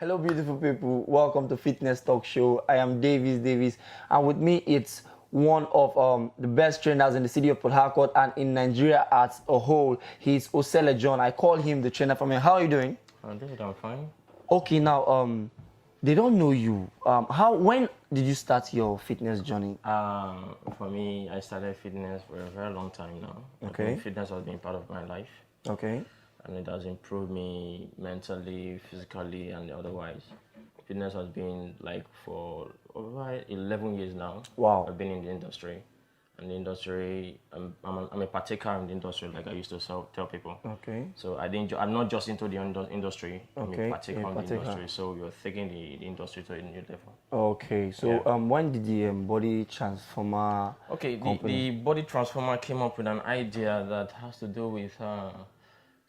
Hello, beautiful people. Welcome to Fitness Talk Show. I am Davis, and with me, it's one of the best trainers in the city of Port Harcourt and in Nigeria as a whole. He's Osele John. I call him the trainer from here. How are you doing? David, I'm fine. Okay, now they don't know you. When did you start your fitness journey? For me, I started fitness for a very long time now. Okay. I think fitness has been part of my life. Okay. And it has improved me mentally, physically, and otherwise. Fitness has been like for over 11 years now. Wow. I've been in the industry. And the industry, I'm a partaker in the industry, like I used to tell people. Okay. So I'm not just into the industry. Okay, I'm a partaker in the partaker. industry. So you're taking the industry to a new level. Okay. So when did the body transformer? Okay, the body transformer came up with an idea that has to do with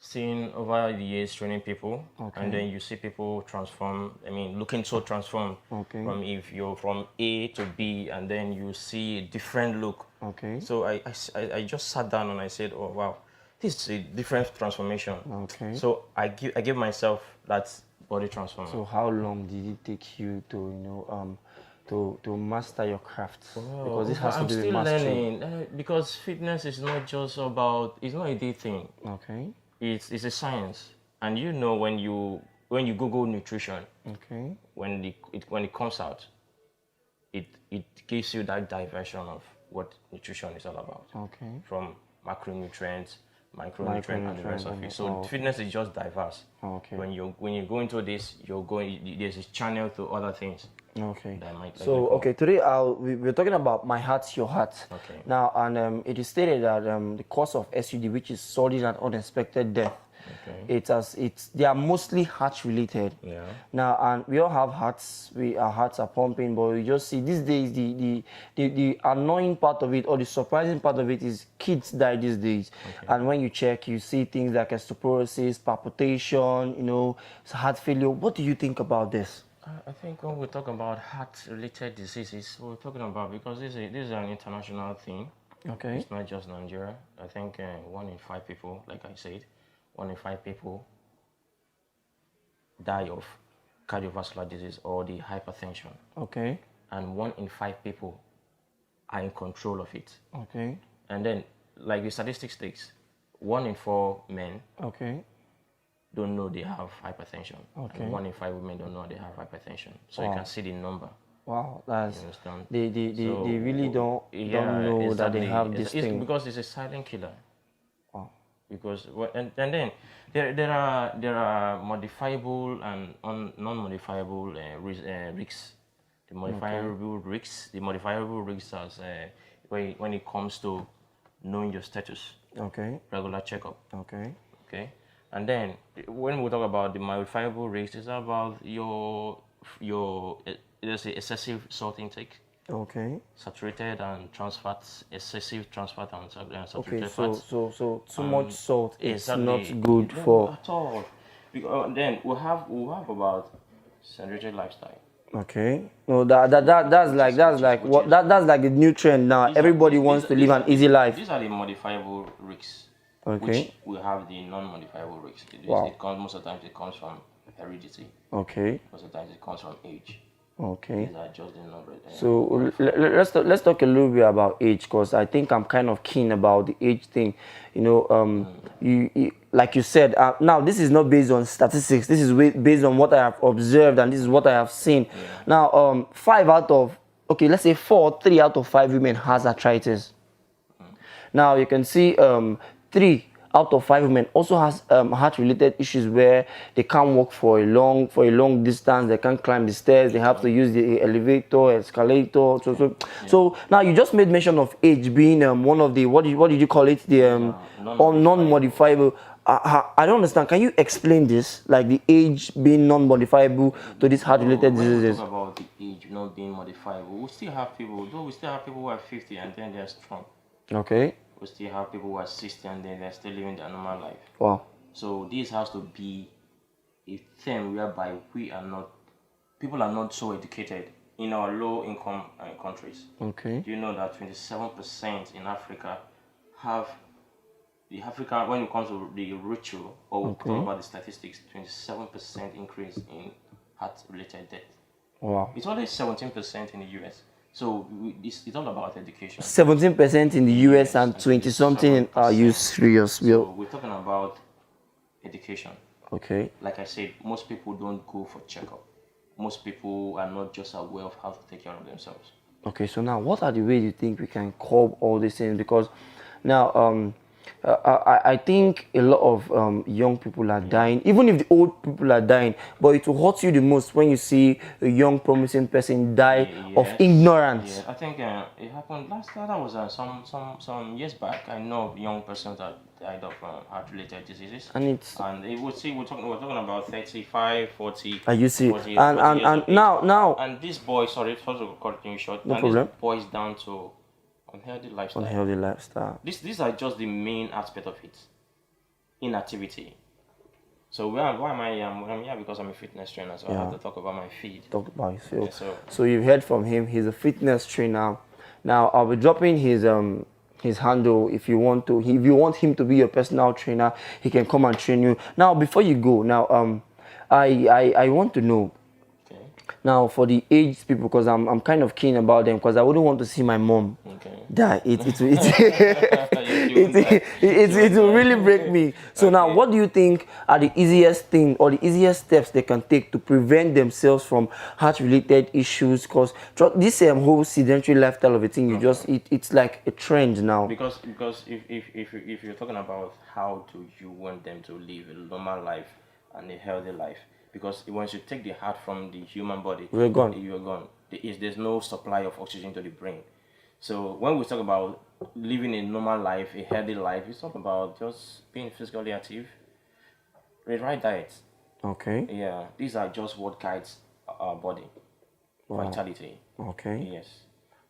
seeing over the years training people, and then you see people transform. I mean, looking so transformed from if you're from A to B, and then you see a different look. Okay. So I just sat down and I said, oh wow, this is a different transformation. Okay. So I give myself that body transformer. So how long did it take you to master your craft? Because this has to do with mastery. I'm still learning because fitness is not just about, it's not a day thing. Okay. It's a science, and you know when you Google nutrition, when it comes out, it gives you that diversion of what nutrition is all about. Okay. From macronutrients, micronutrients, and the rest of it. So fitness is just diverse. Okay. When you go into this, there's a channel to other things. Okay. So today we're talking about my heart, your heart. Okay. Now, and it is stated that the cause of SUD, which is sudden and unexpected death, they are mostly heart related. Yeah. Now, and we all have hearts. Our hearts are pumping, but we just see these days the annoying part of it or the surprising part of it is kids die these days. Okay. And when you check, you see things like osteoporosis, palpitation, heart failure. What do you think about this? I think when we talk about heart-related diseases, we're talking about, because this is an international thing. Okay. It's not just Nigeria. I think 1 in 5 people, like I said, 1 in 5 people die of cardiovascular disease or the hypertension. Okay. And 1 in 5 people are in control of it. Okay. And then, like the statistics states, 1 in 4 men don't know they have hypertension. Okay. And 1 in 5 women don't know they have hypertension. So you can see the number. Wow, that's they really don't know that they have this thing. Because it's a silent killer. Wow. Because and then there are modifiable and non-modifiable risks. The modifiable risks as when it comes to knowing your status. Okay. Regular checkup. Okay. Okay. And then when we talk about the modifiable risks, it's about your let's say excessive salt intake. Okay. Saturated and trans fats, excessive trans fat and saturated fats. So too much salt is not good for at all. Then we have about sedentary lifestyle. Okay. No, that's like the new trend now. Everybody wants to live an easy life. These are the modifiable risks. Okay. Which we have the non-modifiable risks. Most of the times it comes from heredity. Okay. Most of the times it comes from age. Okay. These are just the numbers. So let's talk a little bit about age, because I think I'm kind of keen about the age thing. You like you said. Now this is not based on statistics. This is based on what I have observed, and this is what I have seen. Yeah. Now, 3 out of 5 women has arthritis. Now you can see 3 out of 5 women also has heart-related issues where they can't walk for a long distance. They can't climb the stairs. They have to use the elevator, escalator. So now you just made mention of age being one of the what did you call it, the non-modifiable. I don't understand. Can you explain this, like the age being non-modifiable to these heart-related diseases? When we talk about the age not being modifiable, we still have people who are 50 and then they're strong. Okay. We still have people who are 60 and then they're still living their normal life. Wow. So this has to be a thing whereby people are not so educated in our low-income countries. Okay. Do you know that 27% in Africa have when it comes to the ratio, or we talk about the statistics, 27% increase in heart-related death. Wow. It's only 17% in the US. So it's all about education. 17% in the US and and 20 something in 27%. serious. So we're talking about education. Okay. Like I said, most people don't go for checkup. Most people are not just aware of how to take care of themselves. Okay, so now what are the ways you think we can curb all these things? Because now I think a lot of young people are dying, even if the old people are dying, but it will hurt you the most when you see a young promising person die of Yes. ignorance. Yeah, I think it happened last. That was some years back. I know of young persons that died of heart-related diseases, And it's, and it would see we're talking about 35, 40, are you see? 40, And 40 and years and of age. now And this boy, sorry, first of all, cutting you short. no And this problem. boils down to unhealthy lifestyle. Unhealthy lifestyle. These are just the main aspect of it. Inactivity. So why am I I'm here because I'm a fitness trainer, so I have to talk about my feed. Talk about yourself. Yeah, So you've heard from him. He's a fitness trainer. Now I'll be dropping his handle if you want to. If you want him to be your personal trainer, he can come and train you. Now before you go, now I want to know. Okay. Now for the aged people, because I'm kind of keen about them, because I wouldn't want to see my mom Okay. die. You It will really break me. So now, what do you think are the easiest thing or the easiest steps they can take to prevent themselves from heart-related issues? Because this whole sedentary lifestyle of a thing, it's like a trend now. Because if you're talking about how do you want them to live a normal life and a healthy life, because once you take the heart from the human body, We're gone. you're gone. There's no supply of oxygen to the brain. So when we talk about living a normal life, a healthy life, it's talk about just being physically active, the right diet. Okay. Yeah, these are just what guides our body, vitality. Okay. Yes.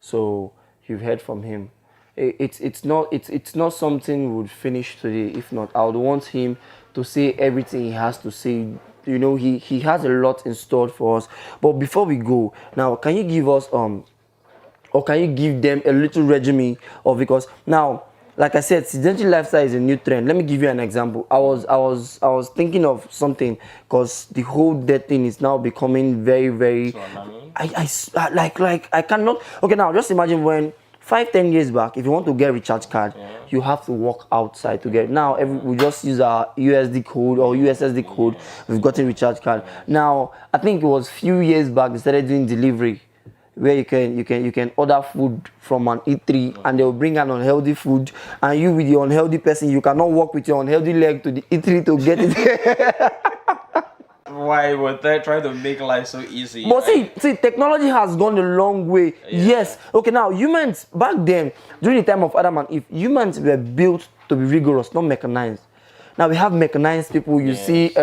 So you've heard from him. It's not something we would finish today. If not, I would want him to say everything he has to say. You know, he has a lot in store for us. But before we go, now can you give us or can you give them a little regimen of, because now, like I said, sedentary lifestyle is a new trend. Let me give you an example. I was thinking of something, because the whole death thing is now becoming very. So alarming. I cannot. Okay, now just imagine when 5-10 years back, if you want to get recharge card, you have to walk outside to get. Now we just use our USD code or USSD code. We've gotten recharge card. Now I think it was few years back they started doing delivery, where you can order food from an eatery and they will bring an unhealthy food, and you with the unhealthy person, you cannot walk with your unhealthy leg to the eatery to get it. Why would they try to make life so easy? But see, technology has gone a long way. Yes. Okay, now humans back then, during the time of Adam and Eve, humans were built to be rigorous, not mechanized. Now we have mechanized people. You see,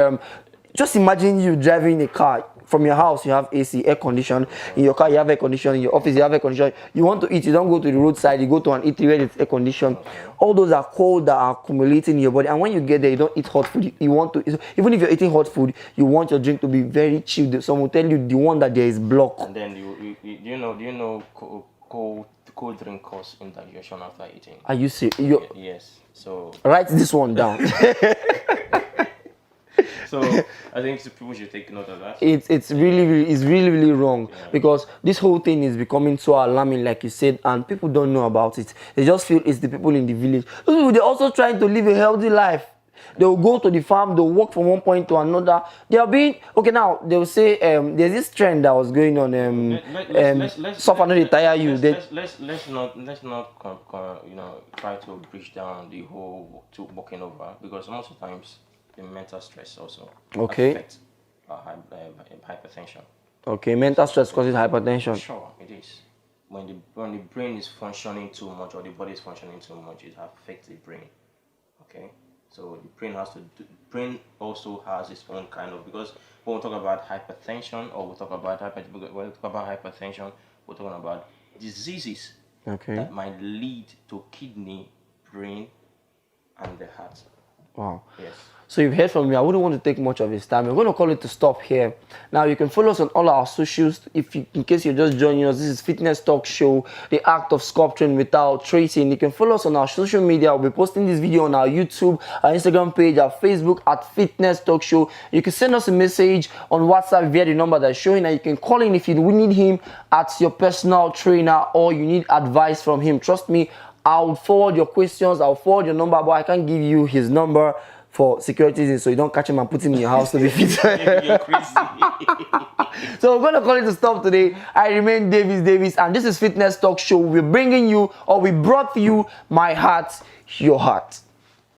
just imagine you driving a car. From your house, you have AC, air condition. In your car, you have air condition. In your office, you have air condition. You want to eat, you don't go to the roadside. You go to an eatery where it's air condition. All those are cold that are accumulating in your body. And when you get there, you don't eat hot food. You want to, even if you're eating hot food, you want your drink to be very chilled. Some will tell you the one that there is block. And then do you know cold drink cause indigestion after eating? Are you serious? Yes. So Write this one down. So I think people should take note of that. It's really wrong, because this whole thing is becoming so alarming, like you said, and people don't know about it. They just feel it's the people in the village. Those people, they're also trying to live a healthy life. They will go to the farm, they'll walk from one point to another. They are being okay. Now they'll say there's this trend that was going on. Suffer no dey tire you. Let's not try to bridge down the whole to walking over, because most of the times the mental stress also affects hypertension. Okay, mental stress causes hypertension. Sure, it is. When the brain is functioning too much, or the body is functioning too much, it affects the brain. Okay, so the brain also has its own kind of, because when we talk about hypertension, or we talk about hypertension, we're talking about diseases that might lead to kidney, brain, and the heart. Wow. Yes. So you've heard from me. I wouldn't want to take much of his time. We're going to call it to stop here. Now you can follow us on all our socials. In case you're just joining us, this is Fitness Talk Show, the act of sculpting without tracing. You can follow us on our social media. We'll be posting this video on our YouTube, our Instagram page, our Facebook at Fitness Talk Show. You can send us a message on WhatsApp via the number that's showing, and you can call in if you need him as your personal trainer or you need advice from him. Trust me, I'll forward your questions. I'll forward your number, but I can't give you his number for security reasons, so you don't catch him and put him in your house to be fit. You're crazy. So we're going to call it to stop today. I remain Davis, and this is Fitness Talk Show. We're bringing you, or we brought you, my heart, your heart.